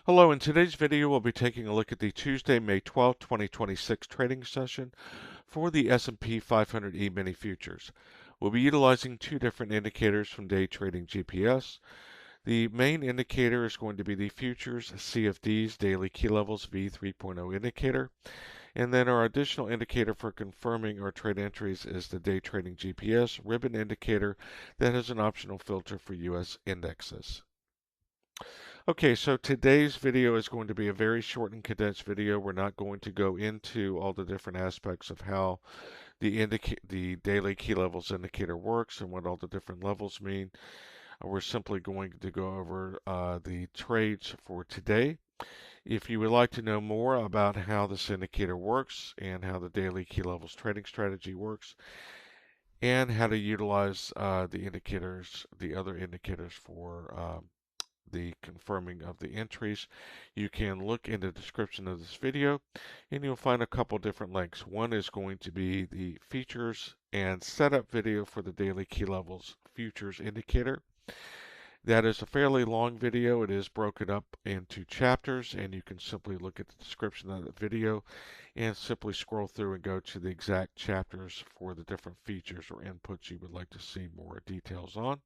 Hello, in today's video we'll be taking a look at the Tuesday, May 12, 2026 trading session for the S&P 500 E-mini futures. We'll be utilizing two different indicators from Day Trading GPS. The main indicator is going to be the futures CFD's daily key levels V3.0 indicator. And then our additional indicator for confirming our trade entries is the Day Trading GPS ribbon indicator that has an optional filter for US indexes. Okay, so today's video is going to be a very short and condensed video. We're not going to go into all the different aspects of how the daily key levels indicator works and what all the different levels mean. We're simply going to go over the trades for today. If you would like to know more about how this indicator works and how the daily key levels trading strategy works, and how to utilize the other indicators for the confirming of the entries, you can look in the description of this video and you'll find a couple different links. One is going to be the features and setup video for the daily key levels futures indicator. That is a fairly long video. It is broken up into chapters, and you can simply look at the description of the video and simply scroll through and go to the exact chapters for the different features or inputs you would like to see more details on.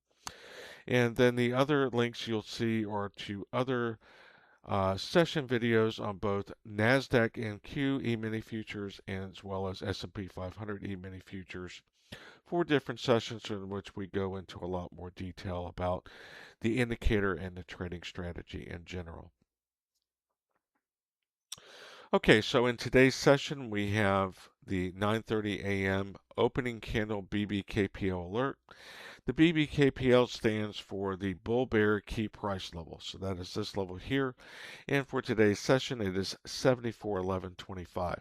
And then the other links you'll see are to other session videos on both NASDAQ NQ E-mini futures as well as S&P 500 E-mini futures for different sessions in which we go into a lot more detail about the indicator and the trading strategy in general. Okay, so in today's session we have the 9:30 a.m. opening candle BBKPL alert. The BBKPL stands for the bull bear key price level. So that is this level here. And for today's session, it is 74.1125.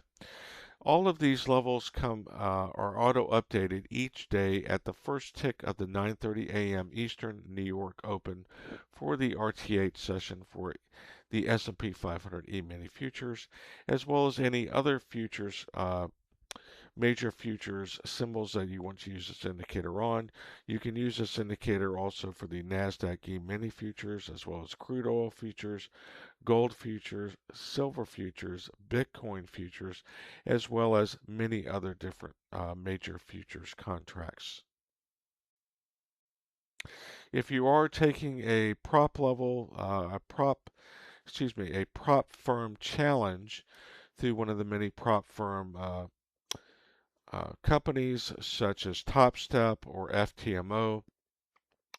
All of these levels are auto updated each day at the first tick of the 9:30 a.m. Eastern New York Open for the RTH session for the S&P 500 E-mini futures, as well as any other futures major futures symbols that you want to use this indicator on. You can use this indicator also for the NASDAQ E-mini futures, as well as crude oil futures, gold futures, silver futures, Bitcoin futures, as well as many other different major futures contracts. If you are taking a prop firm challenge through one of the many prop firm companies such as TopStep or FTMO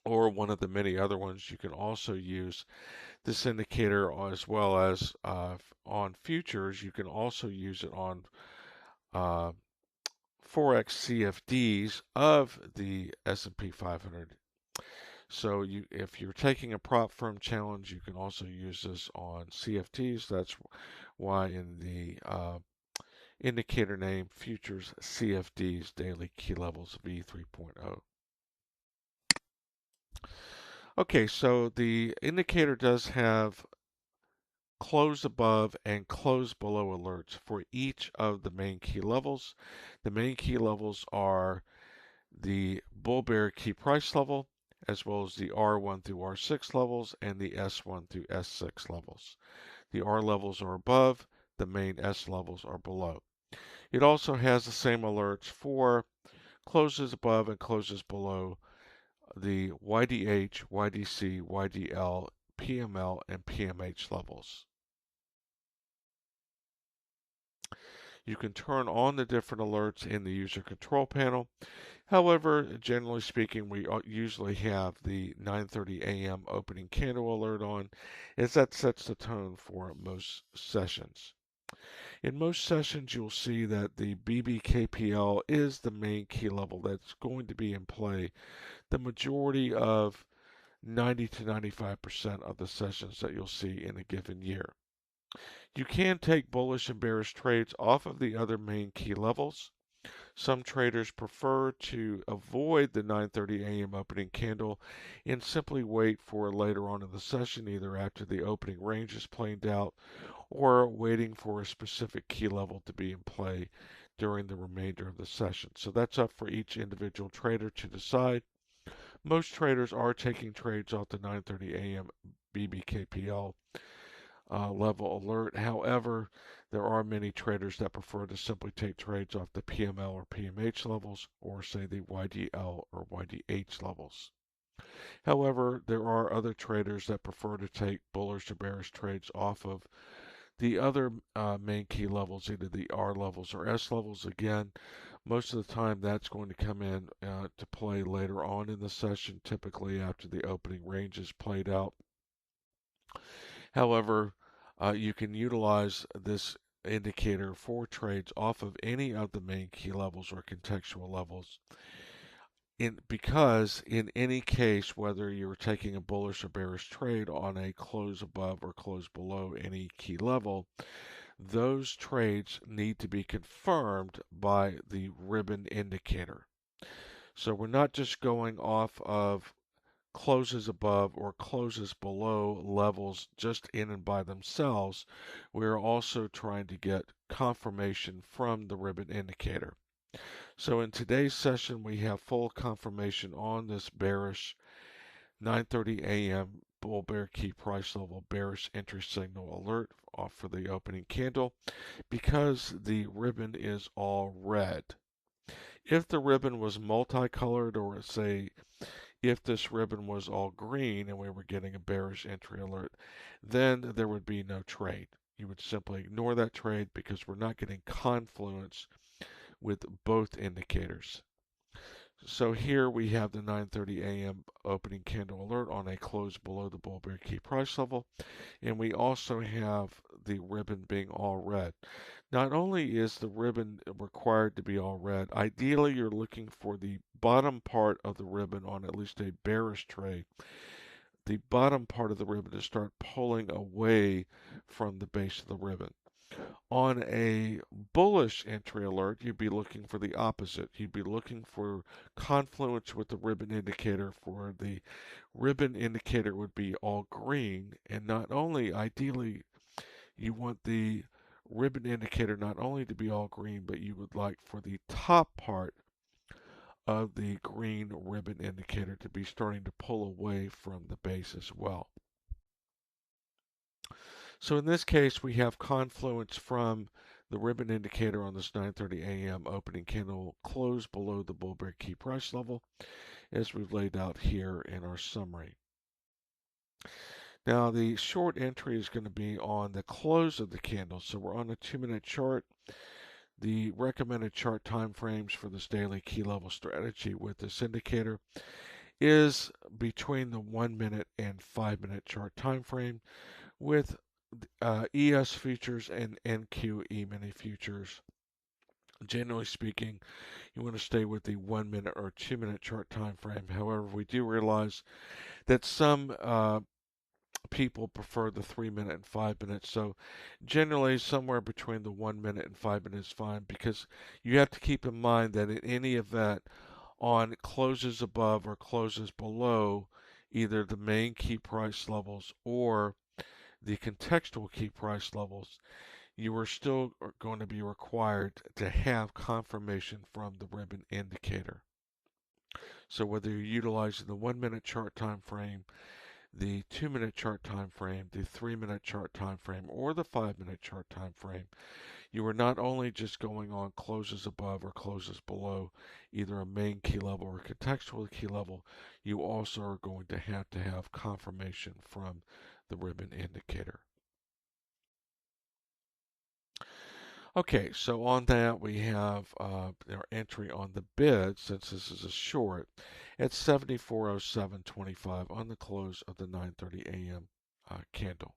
or one of the many other ones. You can also use this indicator as well as on futures. You can also use it on Forex CFDs of the S&P 500. So if you're taking a prop firm challenge, you can also use this on CFDs. That's why in the indicator name futures CFDs daily key levels V3.0. Okay, so the indicator does have close above and close below alerts for each of the main key levels. The main key levels are the bull bear key price level, as well as the R1 through R6 levels and the S1 through S6 levels. The R levels are above, the main S levels are below. It also has the same alerts for closes above and closes below the YDH, YDC, YDL, PML, and PMH levels. You can turn on the different alerts in the user control panel. However, generally speaking, we usually have the 9:30 a.m. opening candle alert on, as that sets the tone for most sessions. In most sessions, you'll see that the BBKPL is the main key level that's going to be in play the majority of 90 to 95% of the sessions that you'll see in a given year. You can take bullish and bearish trades off of the other main key levels. Some traders prefer to avoid the 9:30 a.m. opening candle and simply wait for later on in the session, either after the opening range is planed out or waiting for a specific key level to be in play during the remainder of the session. So that's up for each individual trader to decide. Most traders are taking trades off the 9:30 a.m. BBKPL level alert. However, there are many traders that prefer to simply take trades off the PML or PMH levels, or say the YDL or YDH levels. However, there are other traders that prefer to take bullish or bearish trades off of the other main key levels, either the R levels or S levels. Again, most of the time that's going to come in to play later on in the session, typically after the opening range is played out. However, you can utilize this indicator for trades off of any of the main key levels or contextual levels. Because in any case, whether you're taking a bullish or bearish trade on a close above or close below any key level, those trades need to be confirmed by the ribbon indicator. So we're not just going off of closes above or closes below levels just in and by themselves. We're also trying to get confirmation from the ribbon indicator. So in today's session, we have full confirmation on this bearish 9:30 a.m. bull bear key price level bearish entry signal alert off for the opening candle because the ribbon is all red. If the ribbon was multicolored, or say if this ribbon was all green and we were getting a bearish entry alert, then there would be no trade. You would simply ignore that trade because we're not getting confluence with both indicators. So here we have the 9:30 a.m. opening candle alert on a close below the bull bear key price level, and we also have the ribbon being all red. Not only is the ribbon required to be all red, ideally you're looking for the bottom part of the ribbon on at least a bearish trade, the bottom part of the ribbon to start pulling away from the base of the ribbon. On a bullish entry alert, you'd be looking for the opposite. You'd be looking for confluence with the ribbon indicator, for the ribbon indicator would be all green. And not only, ideally, you want the ribbon indicator not only to be all green, but you would like for the top part of the green ribbon indicator to be starting to pull away from the base as well. So in this case, we have confluence from the ribbon indicator on this 9:30 a.m. opening candle close below the bull bear key price level, as we've laid out here in our summary. Now the short entry is going to be on the close of the candle. So we're on a 2-minute chart. The recommended chart time frames for this daily key level strategy with this indicator is between the 1-minute and 5-minute chart time frame, with ES futures and NQ E-mini futures. Generally speaking, you want to stay with the 1-minute or 2-minute chart time frame. However, we do realize that some people prefer the 3-minute and 5-minute. So generally, somewhere between the 1-minute and 5-minute is fine, because you have to keep in mind that in any event, on closes above or closes below either the main key price levels or the contextual key price levels, you are still going to be required to have confirmation from the ribbon indicator. So whether you're utilizing the 1-minute chart time frame, the 2-minute chart time frame, the 3-minute chart time frame, or the 5-minute chart time frame, you are not only just going on closes above or closes below either a main key level or contextual key level, you also are going to have confirmation from the ribbon indicator. Okay, so on that we have our entry on the bid, since this is a short, at 74.0725 on the close of the 9:30 a.m. Candle.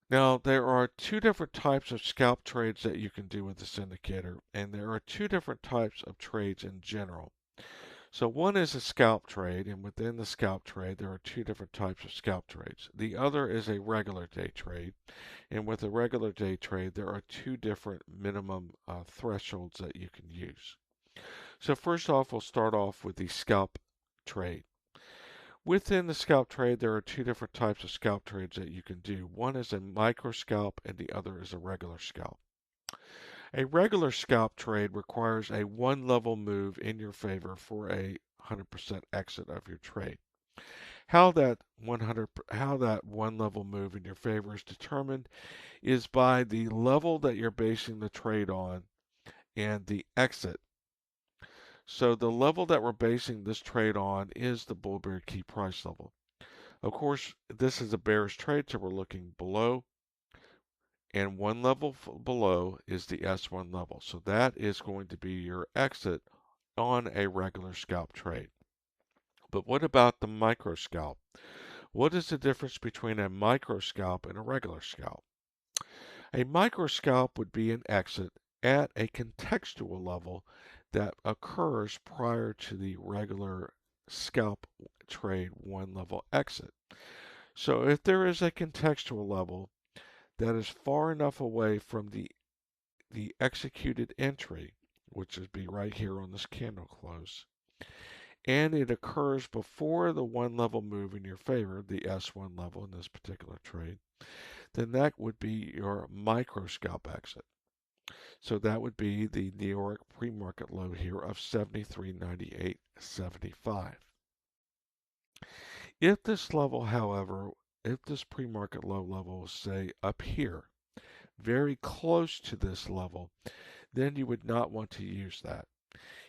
Now, there are two different types of scalp trades that you can do with this indicator, and there are two different types of trades in general. So one is a scalp trade, and within the scalp trade, there are two different types of scalp trades. The other is a regular day trade, and with a regular day trade, there are two different minimum thresholds that you can use. So first off, we'll start off with the scalp trade. Within the scalp trade, there are two different types of scalp trades that you can do. One is a micro scalp, and the other is a regular scalp. A regular scalp trade requires a one level move in your favor for a 100% exit of your trade. How that one level move in your favor is determined is by the level that you're basing the trade on and the exit. So the level that we're basing this trade on is the bull bear key price level. Of course, this is a bearish trade, so we're looking below, and one level below is the S1 level. So that is going to be your exit on a regular scalp trade. But what about the micro scalp? What is the difference between a micro scalp and a regular scalp? A micro scalp would be an exit at a contextual level that occurs prior to the regular scalp trade one level exit. So if there is a contextual level that is far enough away from the executed entry, which would be right here on this candle close, and it occurs before the one level move in your favor, the S1 level in this particular trade, then that would be your micro scalp exit. So that would be the New York pre-market low here of 73.9875. If this level, however, if this pre-market low level, say up here, very close to this level, then you would not want to use that.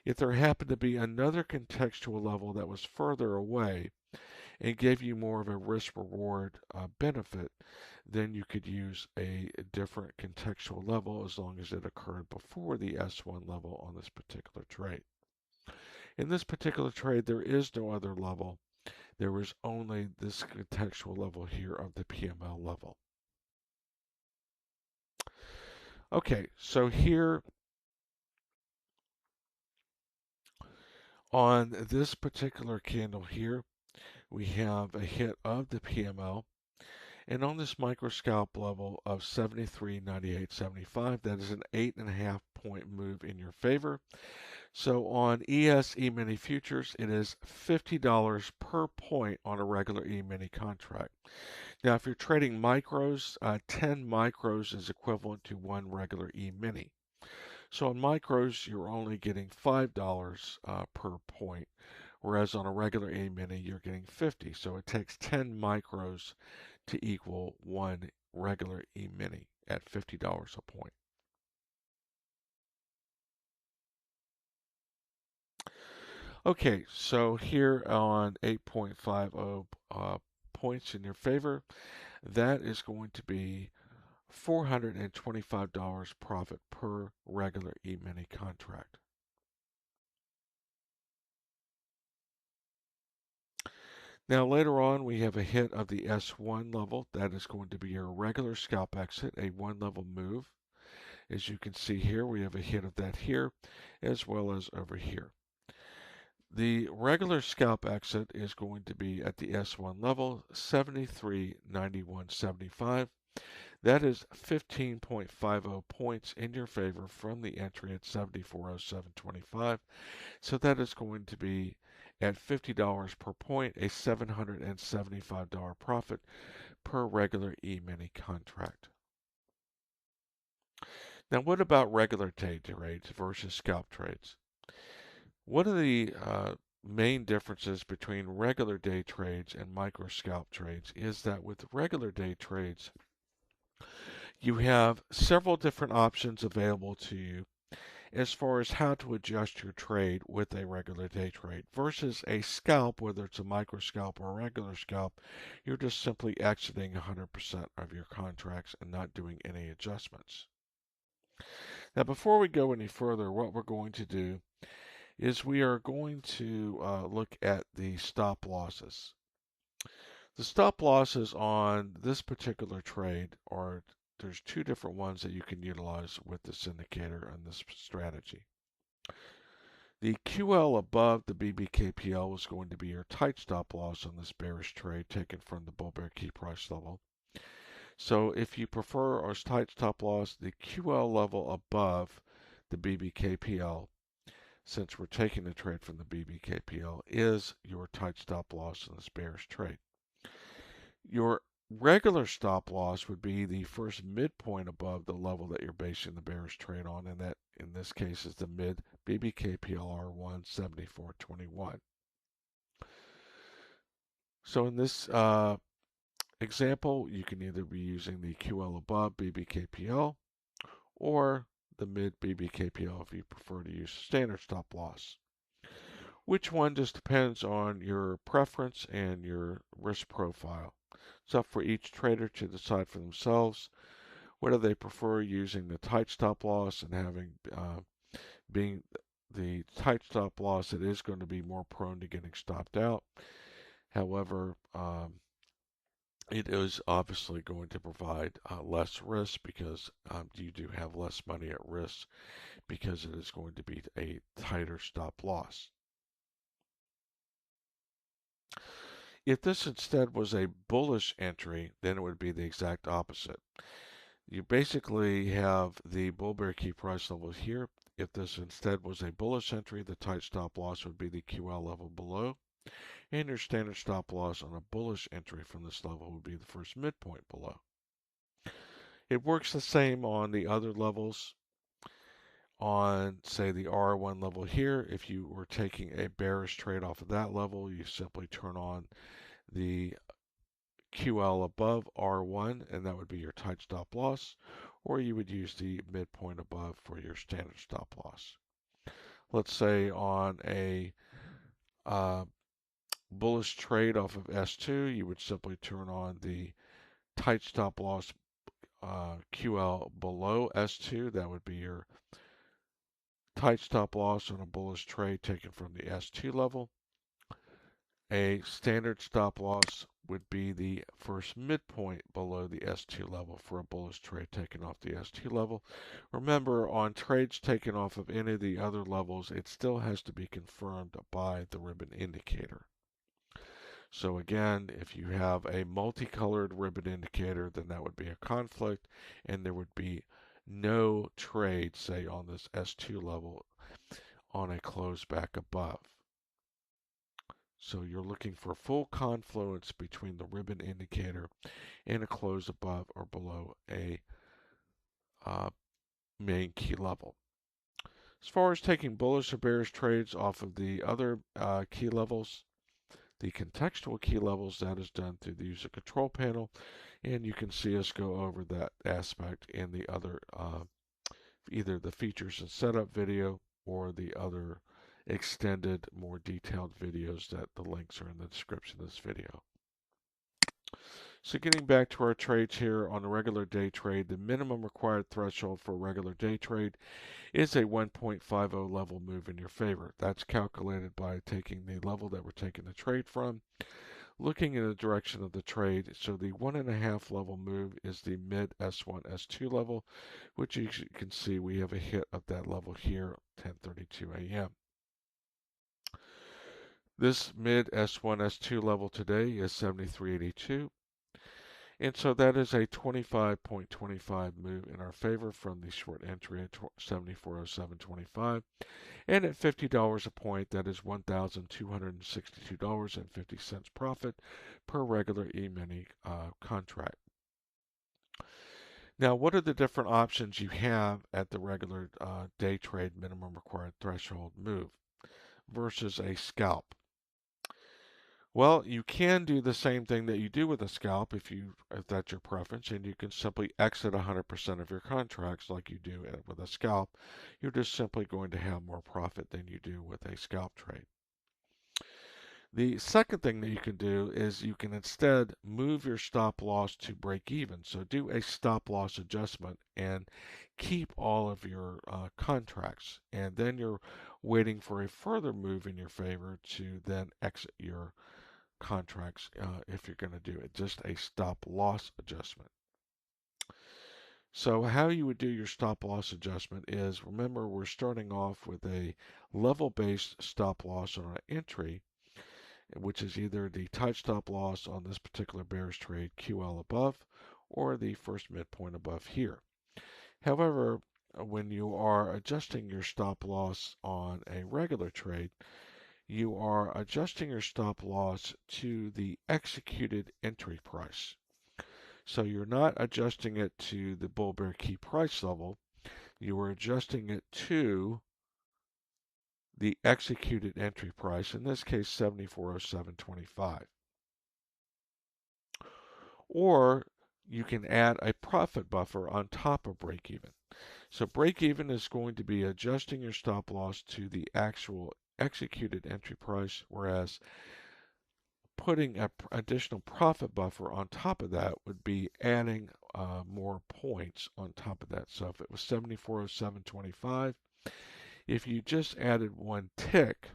If there happened to be another contextual level that was further away and gave you more of a risk-reward benefit, then you could use a different contextual level as long as it occurred before the S1 level on this particular trade. In this particular trade, there is no other level. There is only this contextual level here of the PML level. Okay, so here on this particular candle here, we have a hit of the PML. And on this micro scalp level of 73.9875, that is an 8.5 point move in your favor. So on ES E-mini futures, it is $50 per point on a regular E-mini contract. Now, if you're trading micros, 10 micros is equivalent to one regular E-mini. So on micros, you're only getting $5 per point, whereas on a regular E-mini, you're getting 50. So it takes 10 micros to equal one regular E-mini at $50 a point. Okay, so here on 8.50 points in your favor, that is going to be $425 profit per regular E-mini contract. Now later on we have a hit of the S1 level. That is going to be your regular scalp exit, a one level move. As you can see here, we have a hit of that here as well as over here. The regular scalp exit is going to be at the S1 level, 73.9175. That is 15.50 points in your favor from the entry at 74.0725. So that is going to be at $50 per point, a $775 profit per regular E-mini contract. Now, what about regular day trades versus scalp trades? One of the main differences between regular day trades and micro scalp trades is that with regular day trades, you have several different options available to you as far as how to adjust your trade with a regular day trade versus a scalp, whether it's a micro scalp or a regular scalp, you're just simply exiting 100% of your contracts and not doing any adjustments. Now, before we go any further, what we're going to do is we are going to look at the stop losses. The stop losses on this particular trade are there's two different ones that you can utilize with this indicator and this strategy. The QL above the BBKPL is going to be your tight stop loss on this bearish trade taken from the bull bear key price level. So if you prefer our tight stop loss, the QL level above the BBKPL, since we're taking the trade from the BBKPL, is your tight stop loss in this bearish trade. Your regular stop loss would be the first midpoint above the level that you're basing the bearish trade on, and that in this case is the mid BBKPLR 174.21. So in this example, you can either be using the QL above BBKPL or the mid BBKPL if you prefer to use standard stop loss. Which one just depends on your preference and your risk profile. It's up for each trader to decide for themselves whether they prefer using the tight stop loss and having being the tight stop loss, it is going to be more prone to getting stopped out. However, it is obviously going to provide less risk because you do have less money at risk because it is going to be a tighter stop loss. If this instead was a bullish entry, then it would be the exact opposite. You basically have the bull bear key price level here. If this instead was a bullish entry, the tight stop loss would be the QL level below, and your standard stop loss on a bullish entry from this level would be the first midpoint below. It works the same on the other levels. On, say, the R1 level here, if you were taking a bearish trade off of that level, you simply turn on the QL above R1, and that would be your tight stop loss, or you would use the midpoint above for your standard stop loss. Let's say on a bullish trade off of S2, you would simply turn on the tight stop loss QL below S2. That would be your tight stop loss on a bullish trade taken from the S2 level. A standard stop loss would be the first midpoint below the S2 level for a bullish trade taken off the S2 level. Remember, on trades taken off of any of the other levels, it still has to be confirmed by the ribbon indicator. So again, if you have a multicolored ribbon indicator, then that would be a conflict, and there would be no trade, say, on this S2 level on a close back above. So you're looking for full confluence between the ribbon indicator and a close above or below a uh, main key level. As far as taking bullish or bearish trades off of the other key levels, the contextual key levels, that is done through the user control panel, and you can see us go over that aspect in the other, either the features and setup video or the other extended, more detailed videos that the links are in the description of this video. So getting back to our trades here on a regular day trade, the minimum required threshold for a regular day trade is a 1.50 level move in your favor. That's calculated by taking the level that we're taking the trade from, looking in the direction of the trade. So the 1.5 level move is the mid S1, S2 level, which you can see we have a hit of that level here, 10:32 a.m. This mid S1, S2 level today is 73.82. And so that is a 25.25 move in our favor from the short entry at 74.0725. And at $50 a point, that is $1,262.50 profit per regular E-mini contract. Now, what are the different options you have at the regular day trade minimum required threshold move versus a scalp? Well, you can do the same thing that you do with a scalp if that's your preference, and you can simply exit 100% of your contracts like you do with a scalp. You're just simply going to have more profit than you do with a scalp trade. The second thing that you can do is you can instead move your stop loss to break even. So do a stop loss adjustment and keep all of your contracts. And then you're waiting for a further move in your favor to then exit your contracts if you're going to do it. Just a stop loss adjustment. So how you would do your stop loss adjustment is, remember, we're starting off with a level-based stop loss on an entry, which is either the tight stop loss on this particular bearish trade QL above or the first midpoint above here. However, when you are adjusting your stop loss on a regular trade, you are adjusting your stop loss to the executed entry price. So you're not adjusting it to the bull bear key price level, you are adjusting it to the executed entry price, in this case 74.0725. or you can add a profit buffer on top of break even. So break even is going to be adjusting your stop loss to the actual executed entry price, whereas putting an additional profit buffer on top of that would be adding more points on top of that. So if it was 74.0725, if you just added one tick,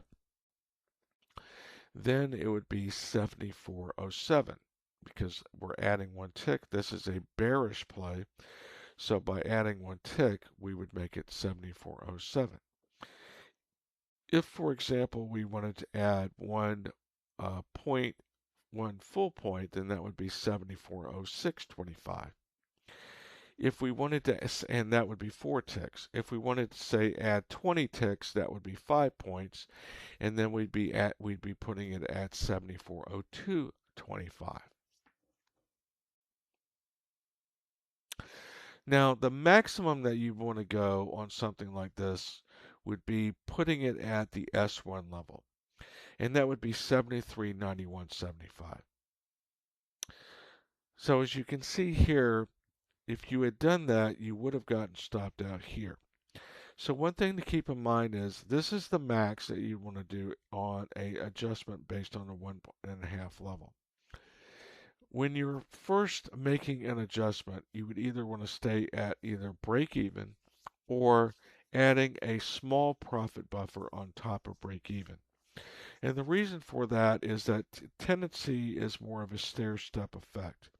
then it would be 74.07 because we're adding one tick. This is a bearish play. So by adding one tick, we would make it 74.07. If, for example, we wanted to add point, one full point, then that would be 74.0625. If we wanted to, and that would be 4 ticks. If we wanted to say add 20 ticks, that would be 5 points, and then we'd be putting it at 74.0225. Now, the maximum that you want to go on something like this would be putting it at the S1 level, and that would be 73.9175. So as you can see here, if you had done that, you would have gotten stopped out here. So one thing to keep in mind is this is the max that you want to do on a adjustment based on a 1.5 level. When you're first making an adjustment, you would either want to stay at either break even or adding a small profit buffer on top of break even. And the reason for that is that tendency is more of a stair-step effect.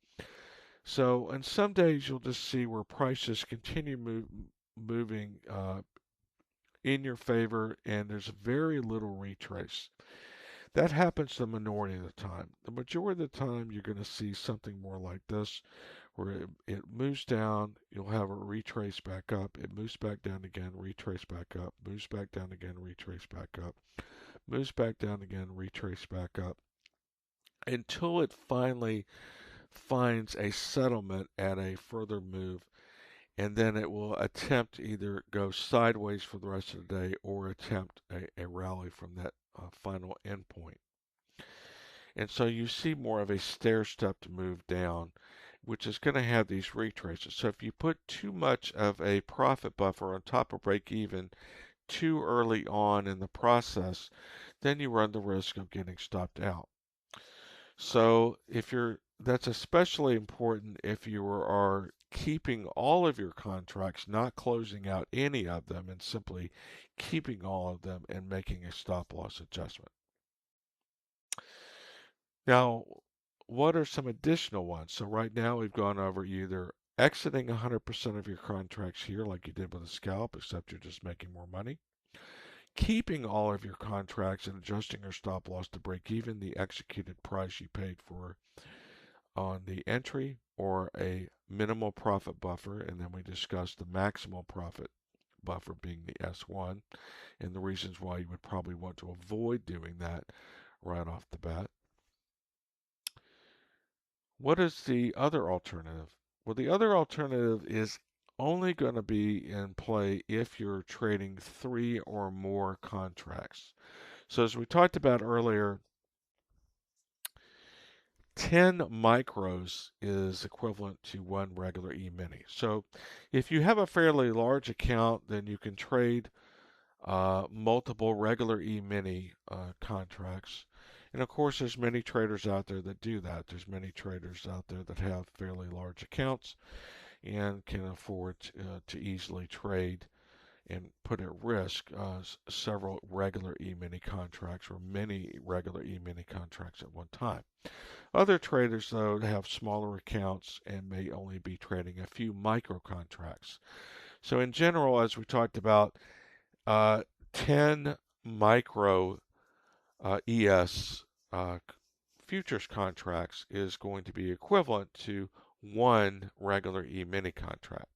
So, and some days you'll just see where prices continue moving in your favor, and there's very little retrace. That happens the minority of the time. The majority of the time, you're going to see something more like this, where it moves down, you'll have a retrace back up, it moves back down again, retrace back up, moves back down again, retrace back up, moves back down again, retrace back up, until it finally finds a settlement at a further move, and then it will attempt to either go sideways for the rest of the day or attempt a rally from that final endpoint. And so you see more of a stair step to move down, which is going to have these retraces. So if you put too much of a profit buffer on top of break even too early on in the process, then you run the risk of getting stopped out. So that's especially important if you are keeping all of your contracts, not closing out any of them, and simply keeping all of them and making a stop loss adjustment. Now, what are some additional ones? So right now we've gone over either exiting 100% of your contracts here like you did with a scalp, except you're just making more money. Keeping all of your contracts and adjusting your stop loss to break even the executed price you paid for on the entry, or a minimal profit buffer, and then we discussed the maximal profit buffer being the S1 and the reasons why you would probably want to avoid doing that right off the bat. What is the other alternative? Well, the other alternative is only going to be in play if you're trading 3 or more contracts. So as we talked about earlier, 10 micros is equivalent to one regular E-mini. So if you have a fairly large account, then you can trade multiple regular E-mini contracts. And of course, there's many traders out there that do that. There's many traders out there that have fairly large accounts and can afford to easily trade and put at risk several regular E-mini contracts or many regular E-mini contracts at one time. Other traders, though, have smaller accounts and may only be trading a few micro contracts. So in general, as we talked about, 10 micro ES futures contracts is going to be equivalent to one regular E-mini contract.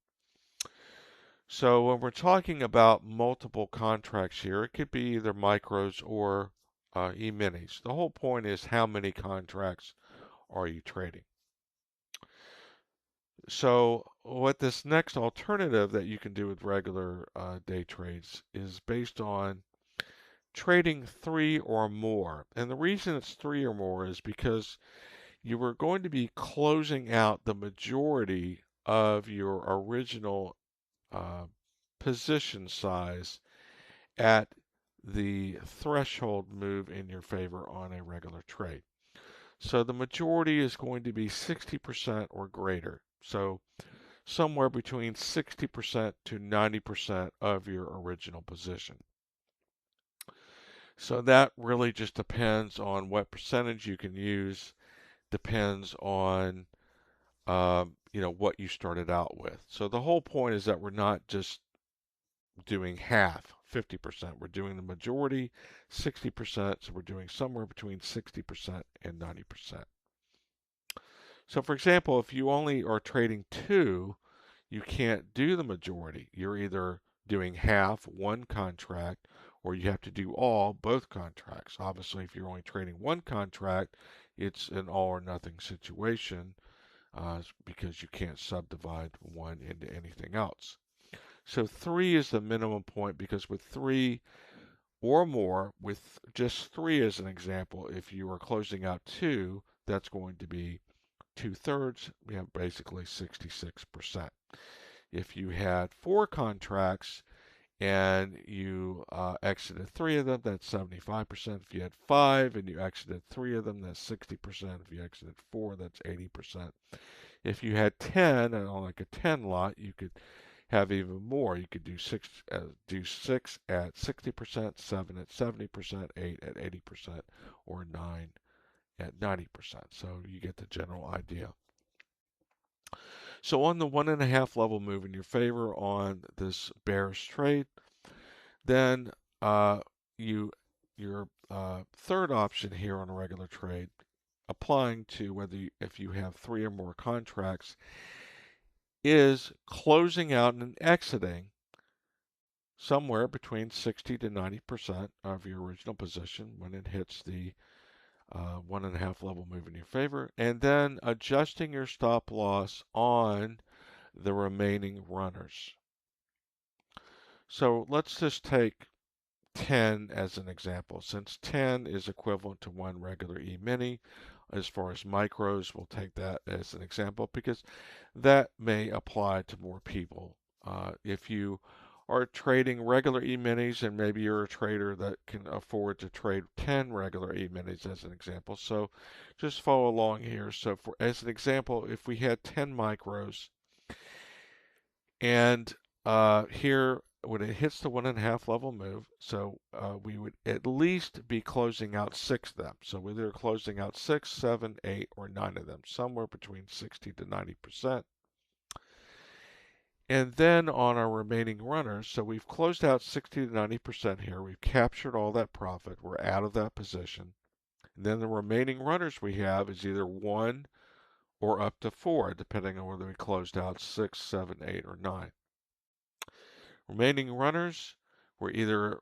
So when we're talking about multiple contracts here, it could be either micros or E-minis. The whole point is how many contracts are you trading? So what this next alternative that you can do with regular day trades is based on trading 3 or more. And the reason it's 3 or more is because you were going to be closing out the majority of your original uh, position size at the threshold move in your favor on a regular trade. So the majority is going to be 60% or greater. So somewhere between 60% to 90% of your original position. So that really just depends on what percentage you can use, depends on what you started out with. So the whole point is that we're not just doing half, 50%. We're doing the majority, 60%. So we're doing somewhere between 60% and 90%. So for example, if you only are trading two, you can't do the majority. You're either doing half, one contract, or you have to do all, both contracts. Obviously, if you're only trading one contract, it's an all or nothing situation because you can't subdivide one into anything else. So three is the minimum point because with three or more, with just three as an example, if you are closing out two, that's going to be 2/3. We have basically 66%. If you had four contracts and you exited three of them, that's 75%. If you had five and you exited three of them, that's 60%. If you exited four, that's 80%. If you had 10, and on like a 10 lot, you could have even more. You could do six at 60%, seven at 70%, eight at 80%, or nine at 90%. So you get the general idea. So on the 1.5 level move in your favor on this bearish trade, then your third option here on a regular trade, applying to if you have three or more contracts, is closing out and exiting somewhere between 60 to 90% of your original position when it hits the 1.5 level move in your favor, and then adjusting your stop loss on the remaining runners. So let's just take 10 as an example. Since 10 is equivalent to one regular E-mini, as far as micros, we'll take that as an example because that may apply to more people. If you are trading regular E-minis and maybe you're a trader that can afford to trade 10 regular E-minis as an example. So just follow along here. So as an example, if we had 10 micros and here when it hits the 1.5 level move, so we would at least be closing out six of them. So we're either closing out 6, 7, 8, or 9 of them, somewhere between 60 to 90%. And then on our remaining runners, so we've closed out 60 to 90% here. We've captured all that profit. We're out of that position. And then the remaining runners we have is either 1 or up to 4, depending on whether we closed out 6, 7, 8, or 9. Remaining runners, we're either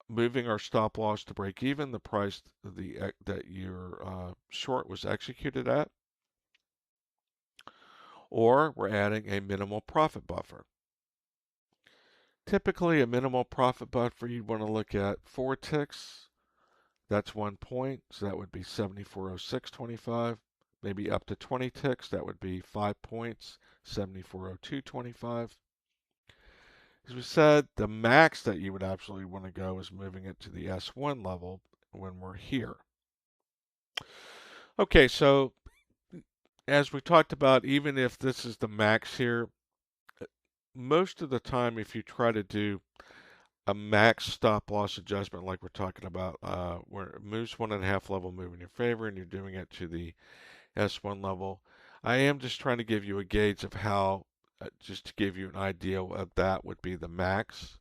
moving our stop loss to break even, the price that your short was executed at, or we're adding a minimal profit buffer. Typically, a minimal profit buffer, you'd want to look at 4 ticks. That's 1 point, so that would be 74.0625. Maybe up to 20 ticks, that would be 5 points, 74.0225. As we said, the max that you would absolutely want to go is moving it to the S1 level when we're here. Okay, so as we talked about, even if this is the max here, most of the time if you try to do a max stop loss adjustment like we're talking about, where it moves 1.5 level move in your favor and you're doing it to the S1 level, I am just trying to give you a gauge of how, just to give you an idea of that would be the max.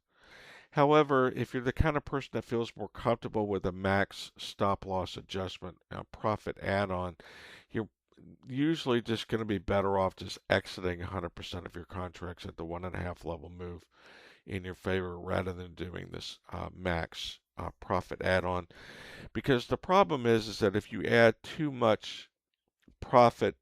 However, if you're the kind of person that feels more comfortable with a max stop loss adjustment profit add-on, you're usually just going to be better off just exiting 100% of your contracts at the 1.5 level move in your favor rather than doing this max profit add-on. Because the problem is that if you add too much profit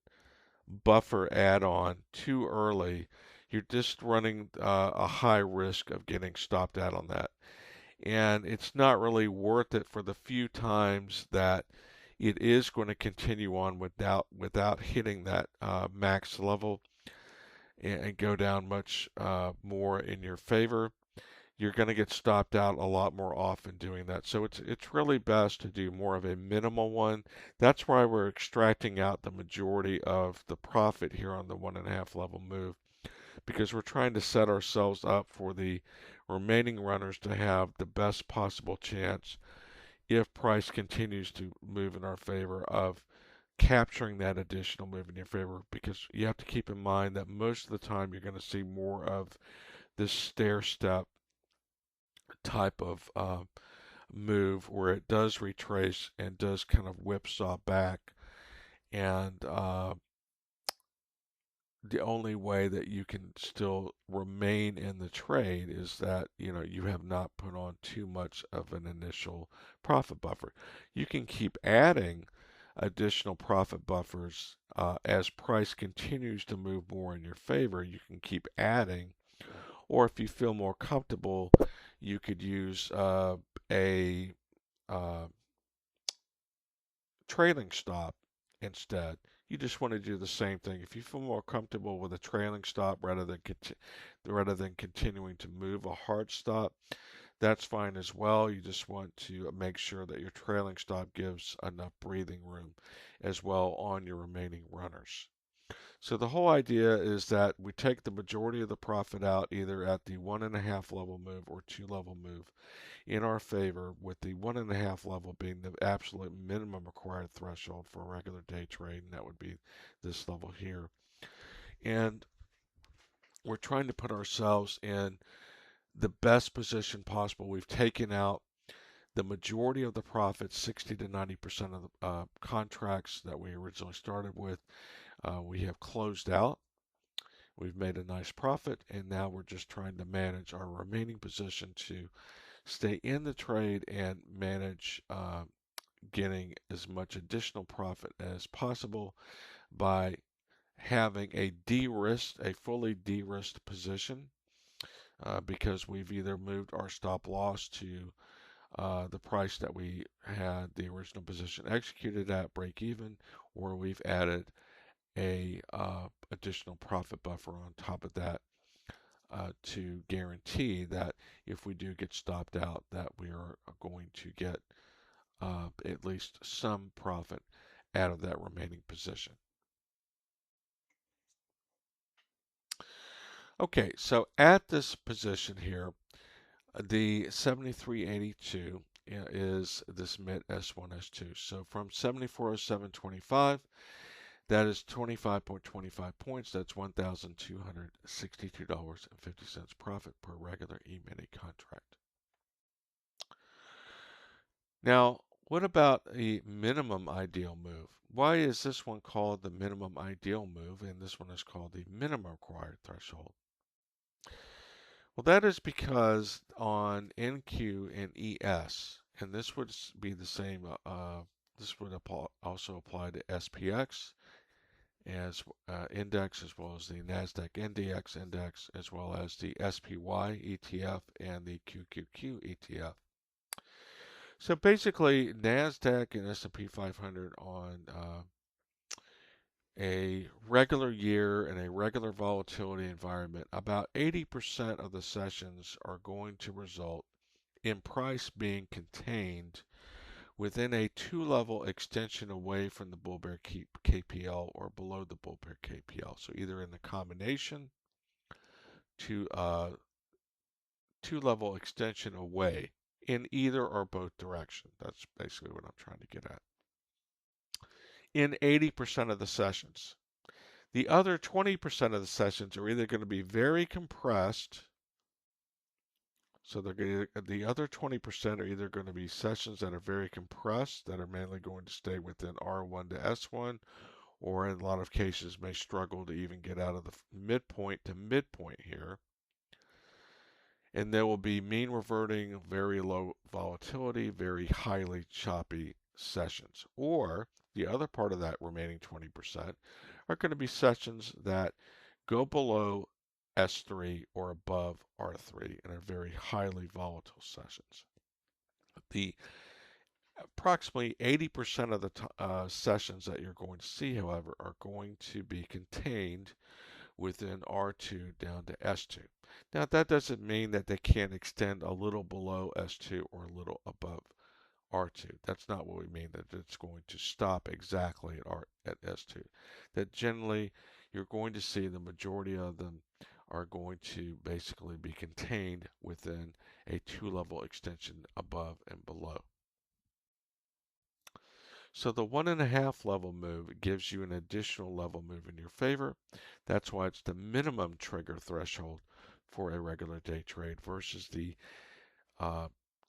buffer add-on too early, you're just running a high risk of getting stopped out on that. And it's not really worth it for the few times that it is going to continue on without hitting that max level and go down much more in your favor. You're going to get stopped out a lot more often doing that. So it's really best to do more of a minimal one. That's why we're extracting out the majority of the profit here on the 1.5 level move, because we're trying to set ourselves up for the remaining runners to have the best possible chance, if price continues to move in our favor, of capturing that additional move in your favor. Because you have to keep in mind that most of the time you're going to see more of this stair step type of move where it does retrace and does kind of whipsaw back. And the only way that you can still remain in the trade is that you have not put on too much of an initial profit buffer. You can keep adding additional profit buffers as price continues to move more in your favor. You can keep adding, or if you feel more comfortable, you could use a uh, trailing stop instead. You just want to do the same thing. If you feel more comfortable with a trailing stop rather than continuing to move a hard stop, that's fine as well. You just want to make sure that your trailing stop gives enough breathing room as well on your remaining runners. So the whole idea is that we take the majority of the profit out either at the 1.5 level move or 2 level move in our favor, with the 1.5 level being the absolute minimum required threshold for a regular day trade, and that would be this level here. And we're trying to put ourselves in the best position possible. We've taken out the majority of the profits, 60 to 90% of the contracts that we originally started with. We have closed out. We've made a nice profit, and now we're just trying to manage our remaining position to stay in the trade and manage getting as much additional profit as possible by having a fully de-risked position, because we've either moved our stop loss to the price that we had the original position executed at break even, or we've added a additional profit buffer on top of that to guarantee that if we do get stopped out, that we are going to get at least some profit out of that remaining position. Okay, so at this position here, the 73.82 is this mid S1, S2. So from 74.07.25, that is 25.25 points. That's $1,262.50 profit per regular E-mini contract. Now, what about a minimum ideal move? Why is this one called the minimum ideal move and this one is called the minimum required threshold? Well, that is because on NQ and ES, and this would be the same, this would also apply to SPX as index, as well as the NASDAQ NDX index, as well as the SPY ETF and the QQQ ETF. So basically, NASDAQ and S&P 500 on a regular year and a regular volatility environment, about 80% of the sessions are going to result in price being contained within a two-level extension away from the bull bear KPL or below the bull bear KPL. So either in the combination to two-level extension away in either or both directions. That's basically what I'm trying to get at. In 80% of the sessions. The other 20% of the sessions are either going to be very compressed. So the other 20% are either going to be sessions that are very compressed, that are mainly going to stay within R1 to S1, or in a lot of cases may struggle to even get out of the midpoint to midpoint here. And there will be mean reverting, very low volatility, very highly choppy sessions. Or the other part of that remaining 20% are going to be sessions that go below S3 or above R3 and are very highly volatile sessions. The Approximately 80% of the sessions that you're going to see, however, are going to be contained within R2 down to S2. Now, that doesn't mean that they can't extend a little below S2 or a little above R2. That's not what we mean, that it's going to stop exactly at S2. That generally you're going to see the majority of them are going to basically be contained within a two-level extension above and below. So the 1.5 level move gives you an additional level move in your favor. That's why it's the minimum trigger threshold for a regular day trade versus the uh,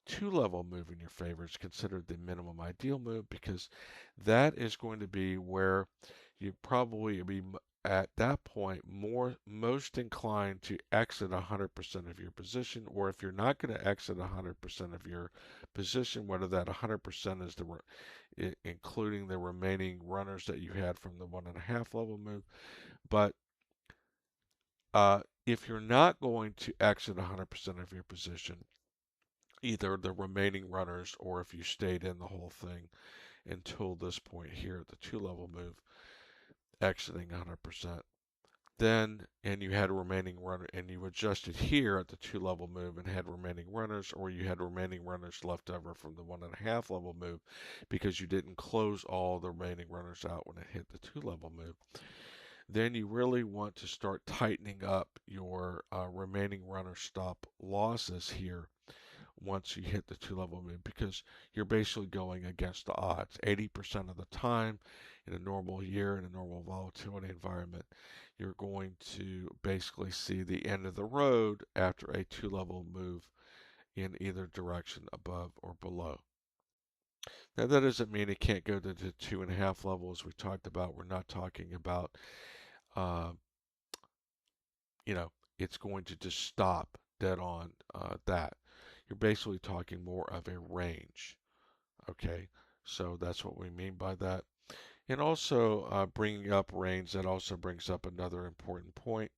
2-level move in your favor is considered the minimum ideal move, because that is going to be where you probably be at that point most inclined to exit 100% of your position, or if you're not going to exit 100% of your position, whether that 100% is including the remaining runners that you had from the 1.5 level move. But if you're not going to exit 100% of your position, either the remaining runners or if you stayed in the whole thing until this point here at the 2-level move, exiting 100%, then, and you had a remaining runner, and you adjusted here at the 2-level move and had remaining runners, or you had remaining runners left over from the 1.5 level move because you didn't close all the remaining runners out when it hit the 2-level move, then you really want to start tightening up your remaining runner stop losses here once you hit the 2-level move, because you're basically going against the odds. 80% of the time in a normal year, in a normal volatility environment, you're going to basically see the end of the road after a 2-level move in either direction, above or below. Now, that doesn't mean it can't go to the 2.5 level as we talked about. We're not talking about, uh, you know, it's going to just stop dead on that. You're basically talking more of a range. Okay, so that's what we mean by that. And also bringing up range, that also brings up another important point,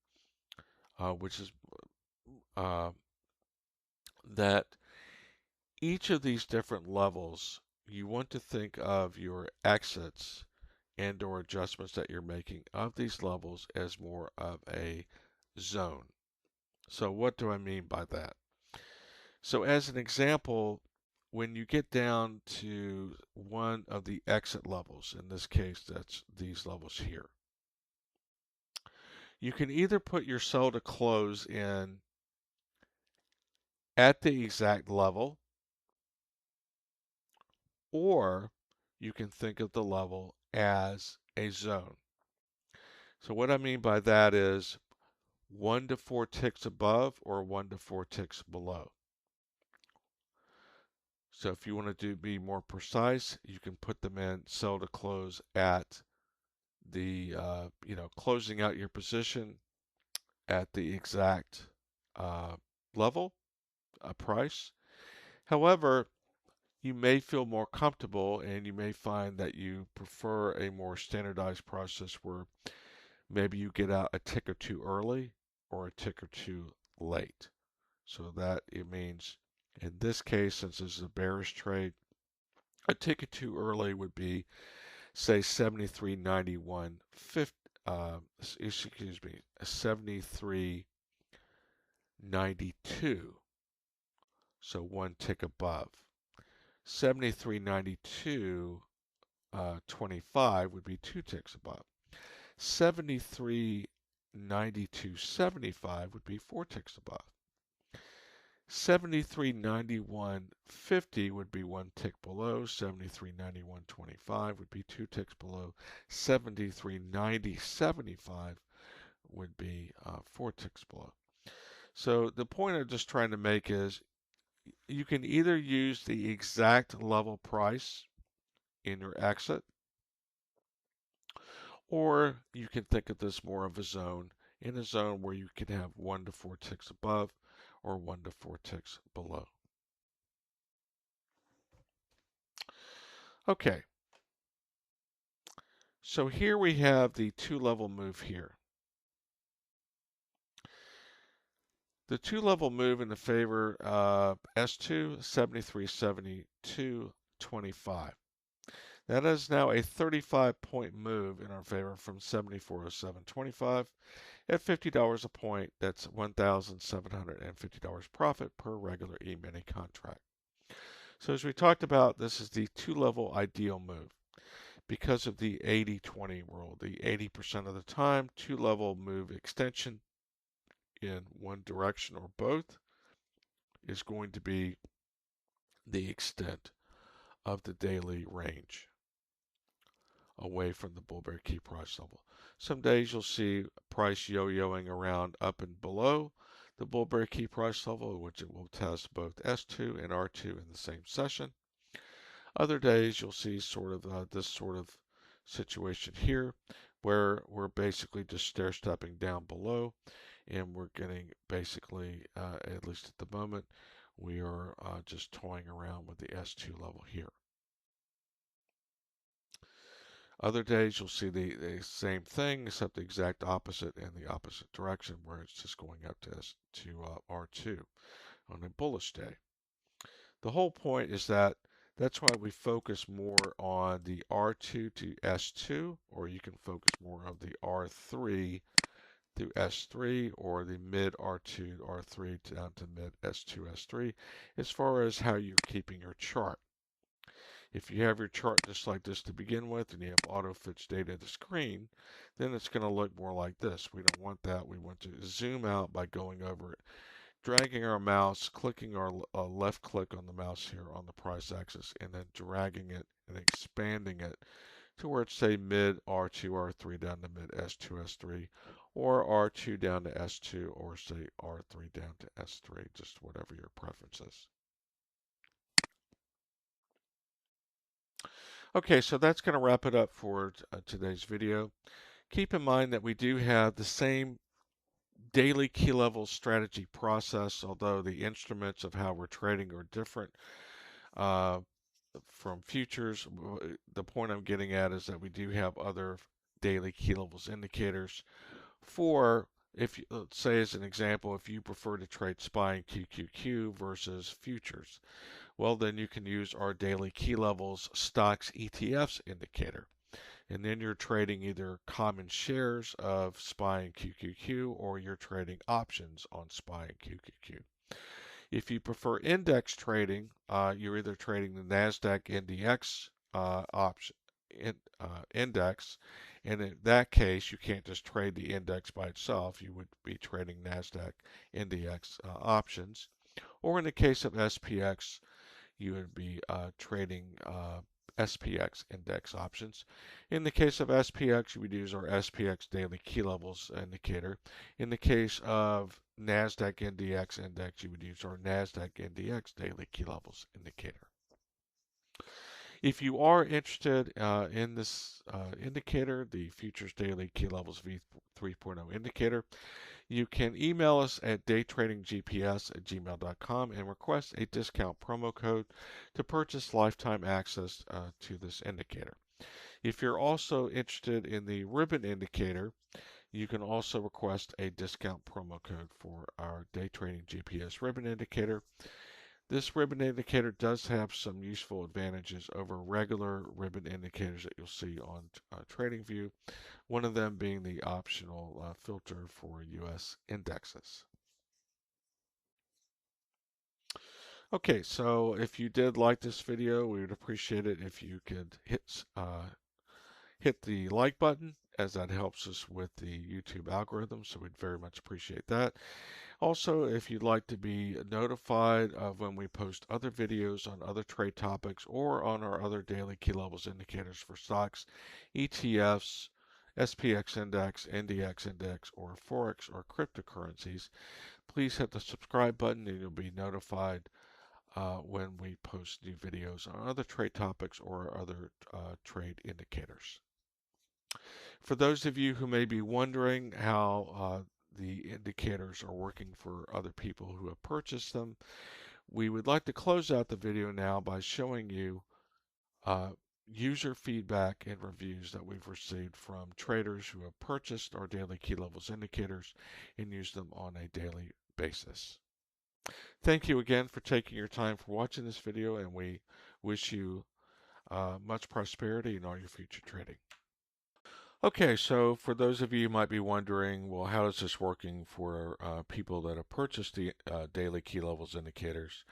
which is uh, that each of these different levels, you want to think of your exits and or adjustments that you're making of these levels as more of a zone. So what do I mean by that? So as an example, when you get down to one of the exit levels, in this case, that's these levels here, you can either put your sell to close in at the exact level, or you can think of the level as a zone. So what I mean by that is 1 to 4 ticks above or 1 to 4 ticks below. So if you want to be more precise, you can put them in sell to close at the closing out your position at the exact level, price. However, you may feel more comfortable, and you may find that you prefer a more standardized process where maybe you get out a tick or two early or a tick or two late. So that it means, in this case, since this is a bearish trade, a tick or two early would be, say, 73.91, excuse me, 73.92. So one tick above. 73.92, 25 would be 2 ticks above. 73.92.75 would be 4 ticks above. 73.91.50 would be 1 tick below. 73.91.25 would be 2 ticks below. 73.90.75 would be 4 ticks below. So the point I'm just trying to make is you can either use the exact level price in your exit, or you can think of this more of a zone, in a zone where you can have 1 to 4 ticks above or 1 to 4 ticks below. Okay, so here we have the 2-level move here. The 2-level move in the favor of S2, 73.72, 725. That is now a 35-point move in our favor from 74.0725 at $50 a point. That's $1,750 profit per regular E-mini contract. So as we talked about, this is the two-level ideal move. Because of the 80-20 rule, the 80% of the time, two-level move extension in one direction or both is going to be the extent of the daily range away from the bull bear key price level. Some days you'll see price yo-yoing around up and below the bull bear key price level, which it will test both S2 and R2 in the same session. Other days you'll see this sort of situation here where we're basically just stair-stepping down below, and we're getting basically, at least at the moment, we are just toying around with the S2 level here. Other days you'll see the same thing except the exact opposite in the opposite direction, where it's just going up to R2 on a bullish day. The whole point is that's why we focus more on the R2 to S2, or you can focus more on the R3 to S3, or the mid R2 to R3 down to mid S2, S3, as far as how you're keeping your chart. If you have your chart just like this to begin with, and you have auto fetch data to screen, then it's going to look more like this. We don't want that. We want to zoom out by going over it, dragging our mouse, clicking our left click on the mouse here on the price axis, and then dragging it and expanding it to where it's, say, mid R2, R3 down to mid S2, S3, or R2 down to S2, or say R3 down to S3, just whatever your preference is. Okay, so that's going to wrap it up for today's video. Keep in mind that we do have the same daily key level strategy process, although the instruments of how we're trading are different from futures. The point I'm getting at is that we do have other daily key levels indicators for, if you, let's say as an example, if you prefer to trade SPY and QQQ versus futures, well, then you can use our daily key levels stocks ETFs indicator. And then you're trading either common shares of SPY and QQQ, or you're trading options on SPY and QQQ. If you prefer index trading, you're either trading the NASDAQ NDX index, and in that case, you can't just trade the index by itself. You would be trading NASDAQ NDX options. Or in the case of SPX, you would be trading SPX index options. In the case of SPX, you would use our SPX daily key levels indicator. In the case of NASDAQ NDX index, you would use our NASDAQ NDX daily key levels indicator. If you are interested in this indicator, the Futures Daily Key Levels V3.0 indicator, you can email us at daytradinggps@gmail.com and request a discount promo code to purchase lifetime access to this indicator. If you're also interested in the ribbon indicator, you can also request a discount promo code for our Day Trading GPS ribbon indicator. This ribbon indicator does have some useful advantages over regular ribbon indicators that you'll see on TradingView, one of them being the optional filter for U.S. indexes. Okay, so if you did like this video, we would appreciate it if you could hit the like button, as that helps us with the YouTube algorithm, so we'd very much appreciate that. Also, if you'd like to be notified of when we post other videos on other trade topics or on our other daily key levels indicators for stocks, ETFs, SPX index, NDX index, or Forex or cryptocurrencies, please hit the subscribe button and you'll be notified when we post new videos on other trade topics or other trade indicators. For those of you who may be wondering how the indicators are working for other people who have purchased them, we would like to close out the video now by showing you user feedback and reviews that we've received from traders who have purchased our daily key levels indicators and use them on a daily basis. Thank you again for taking your time for watching this video, and we wish you Much prosperity in all your future trading. Okay, so for those of you who might be wondering, well, how is this working for people that have purchased the daily key levels indicators?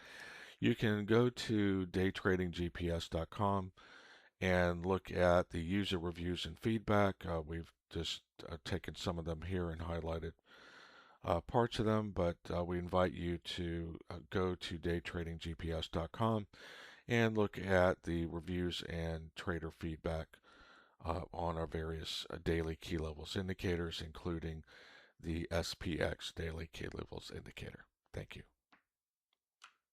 You can go to daytradinggps.com and look at the user reviews and feedback. We've just taken some of them here and highlighted parts of them, but we invite you to go to daytradinggps.com and look at the reviews and trader feedback on our various daily key levels indicators, including the SPX daily key levels indicator. Thank you.